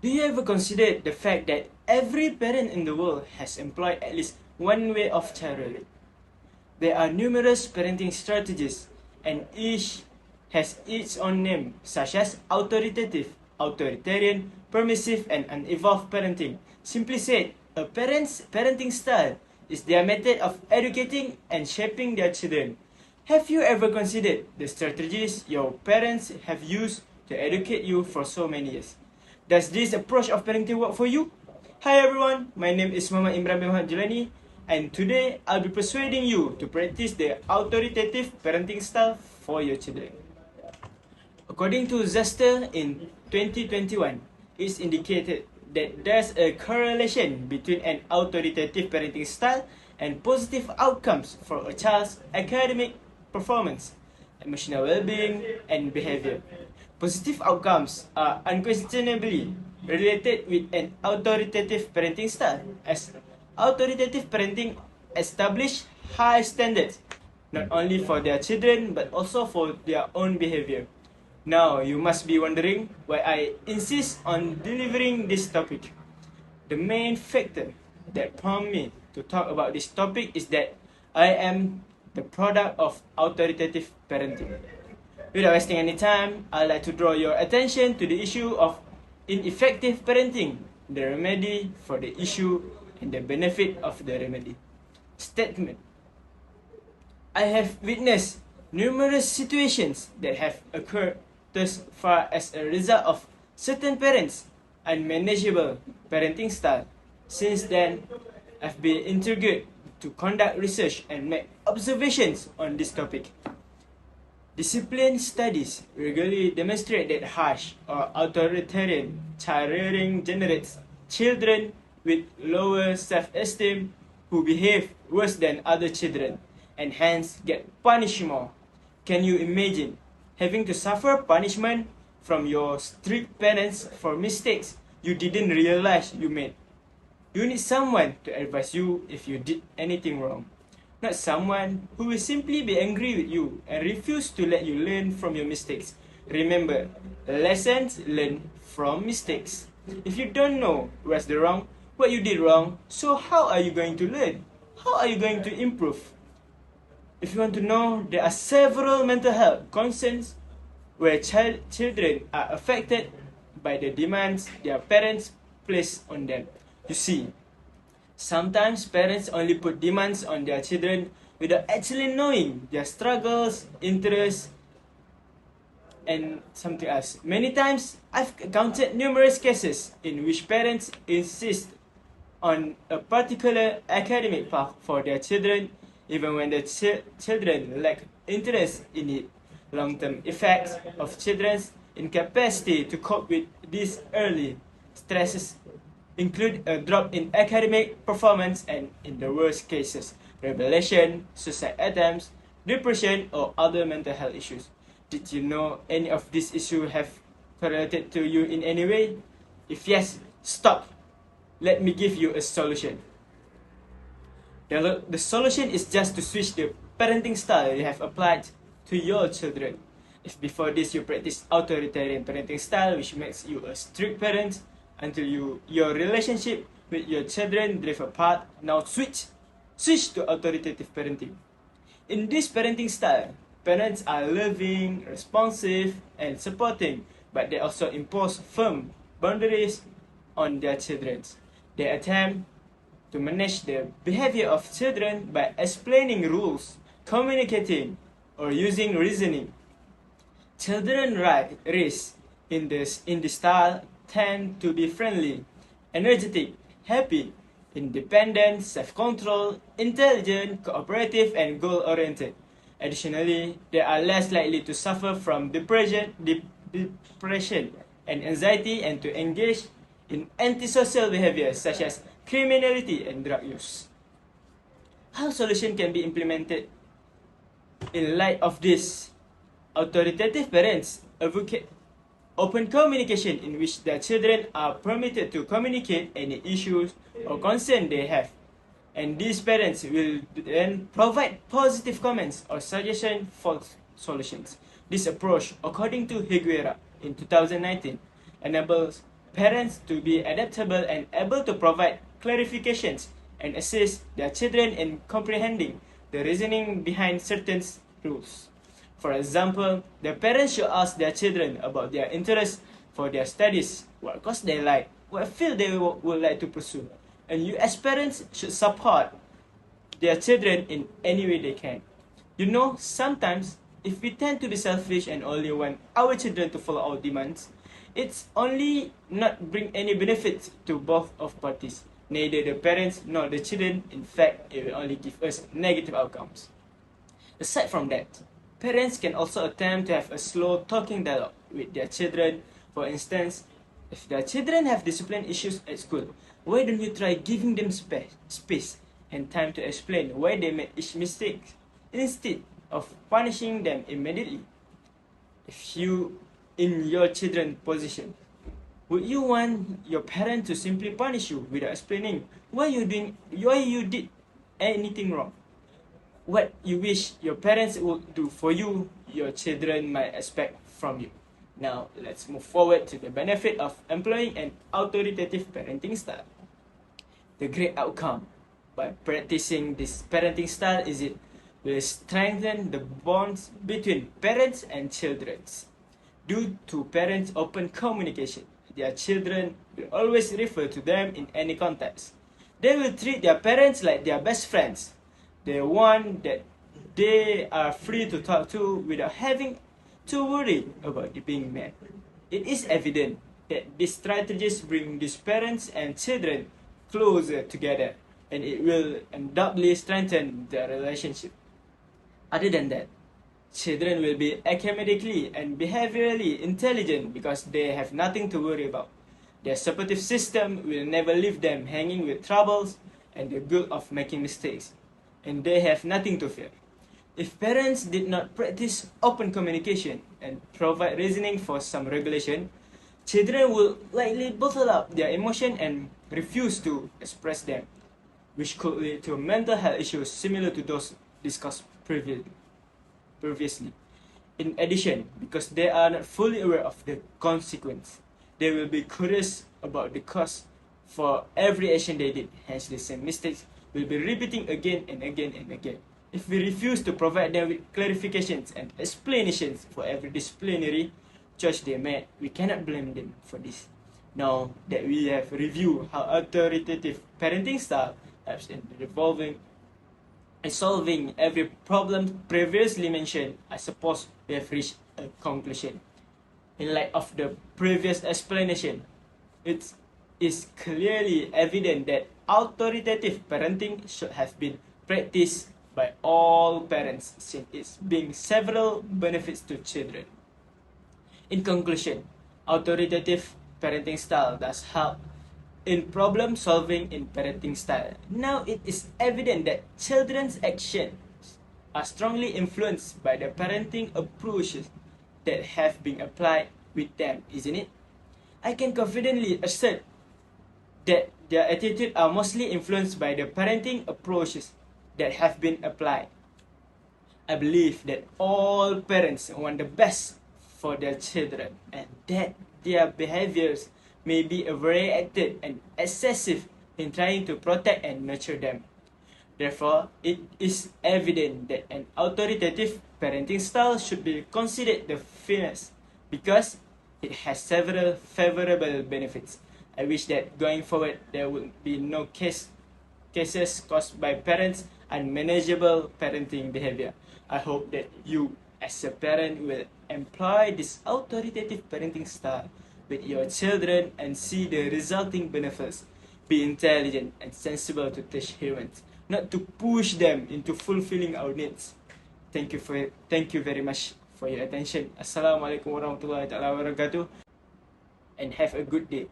Do you ever consider the fact that every parent in the world has employed at least one way of child rearing? There are numerous parenting strategies, and each has its own name, such as authoritative, authoritarian, permissive, and unevolved parenting. Simply said, a parent's parenting style is their method of educating and shaping their children. Have you ever considered the strategies your parents have used to educate you for so many years? Does this approach of parenting work for you? Hi everyone, my name is Muhammad Imran bin and today I'll be persuading you to practice the authoritative parenting style for your children. According to Zester in 2021, it's indicated that there's a correlation between an authoritative parenting style and positive outcomes for a child's academic performance, emotional well-being, and behavior. Positive outcomes are unquestionably related with an authoritative parenting style, as authoritative parenting establish high standards not only for their children but also for their own behavior. Now, you must be wondering why I insist on delivering this topic. The main factor that prompted me to talk about this topic is that I am the product of authoritative parenting. Without wasting any time, I'd like to draw your attention to the issue of ineffective parenting, the remedy for the issue, and the benefit of the remedy. Statement: I have witnessed numerous situations that have occurred thus far as a result of certain parents' unmanageable parenting style. Since then, I've been intrigued to conduct research and make observations on this topic. Discipline studies regularly demonstrate that harsh or authoritarian child rearing generates children with lower self-esteem who behave worse than other children and hence get punished more. Can you imagine having to suffer punishment from your strict parents for mistakes you didn't realize you made? You need someone to advise you if you did anything wrong, not someone who will simply be angry with you and refuse to let you learn from your mistakes. Remember, lessons learned from mistakes. If you don't know what's the wrong, what you did wrong, so how are you going to learn? How are you going to improve? If you want to know, there are several mental health concerns where children are affected by the demands their parents place on them. You see, sometimes parents only put demands on their children without actually knowing their struggles, interests, and something else. Many times, I've encountered numerous cases in which parents insist on a particular academic path for their children, even when the children lack interest in it. Long-term effects of children's incapacity to cope with these early stresses include a drop in academic performance and, in the worst cases, rebellion, suicide attempts, depression, or other mental health issues. Did you know any of these issues have correlated to you in any way? If yes, stop. Let me give you a solution. The solution is just to switch the parenting style you have applied to your children. If before this you practice authoritarian parenting style, which makes you a strict parent, until your relationship with your children drift apart, now switch to authoritative parenting. In this parenting style, parents are loving, responsive, and supporting, but they also impose firm boundaries on their children. They attempt to manage the behavior of children by explaining rules, communicating, or using reasoning. Children raised in this style tend to be friendly, energetic, happy, independent, self-controlled, intelligent, cooperative, and goal-oriented. Additionally, they are less likely to suffer from depression and anxiety and to engage in antisocial behaviors such as criminality and drug use. How solutions can be implemented in light of this? Authoritative parents advocate open communication in which their children are permitted to communicate any issues or concerns they have, and these parents will then provide positive comments or suggestions for solutions. This approach, according to Higuera in 2019, enables parents to be adaptable and able to provide clarifications and assist their children in comprehending the reasoning behind certain rules. For example, the parents should ask their children about their interest for their studies, what course they like, what field they would like to pursue, and you as parents should support their children in any way they can. You know, sometimes if we tend to be selfish and only want our children to follow our demands, it's only not bring any benefit to both of parties, neither the parents nor the children. In fact, it will only give us negative outcomes. Aside from that, parents can also attempt to have a slow talking dialogue with their children. For instance, if their children have discipline issues at school, why don't you try giving them space and time to explain why they made each mistake, instead of punishing them immediately? If you in your children's position, would you want your parent to simply punish you without explaining why you did anything wrong? What you wish your parents would do for you, your children might expect from you. Now, let's move forward to the benefit of employing an authoritative parenting style. The great outcome by practicing this parenting style is it will strengthen the bonds between parents and children. Due to parents' open communication, their children will always refer to them in any context. They will treat their parents like their best friends, the one that they are free to talk to without having to worry about being mad. It is evident that these strategies bring these parents and children closer together, and it will undoubtedly strengthen their relationship. Other than that, children will be academically and behaviorally intelligent because they have nothing to worry about. Their supportive system will never leave them hanging with troubles and the guilt of making mistakes, and they have nothing to fear. If parents did not practice open communication and provide reasoning for some regulation, children will likely bottle up their emotion and refuse to express them, which could lead to mental health issues similar to those discussed previously. In addition, because they are not fully aware of the consequence, they will be curious about the cause for every action they did. Hence, the same mistakes will be repeating again and again and again. If we refuse to provide them with clarifications and explanations for every disciplinary choice they made, we cannot blame them for this. Now that we have reviewed how authoritative parenting style helps in resolving and solving every problem previously mentioned, I suppose we have reached a conclusion. In light of the previous explanation, it is clearly evident that authoritative parenting should have been practiced by all parents, since it brings several benefits to children. In conclusion, authoritative parenting style does help in problem solving in parenting style. Now it is evident that children's actions are strongly influenced by the parenting approaches that have been applied with them, isn't it? I can confidently assert that their attitudes are mostly influenced by the parenting approaches that have been applied. I believe that all parents want the best for their children and that their behaviors may be overreacted and excessive in trying to protect and nurture them. Therefore, it is evident that an authoritative parenting style should be considered the finest because it has several favorable benefits. I wish that going forward there would be no cases caused by parents' unmanageable parenting behavior. I hope that you as a parent will employ this authoritative parenting style with your children and see the resulting benefits. Be intelligent and sensible to teach humans, not to push them into fulfilling our needs. Thank you very much for your attention. Assalamualaikum warahmatullahi wabarakatuh, and have a good day.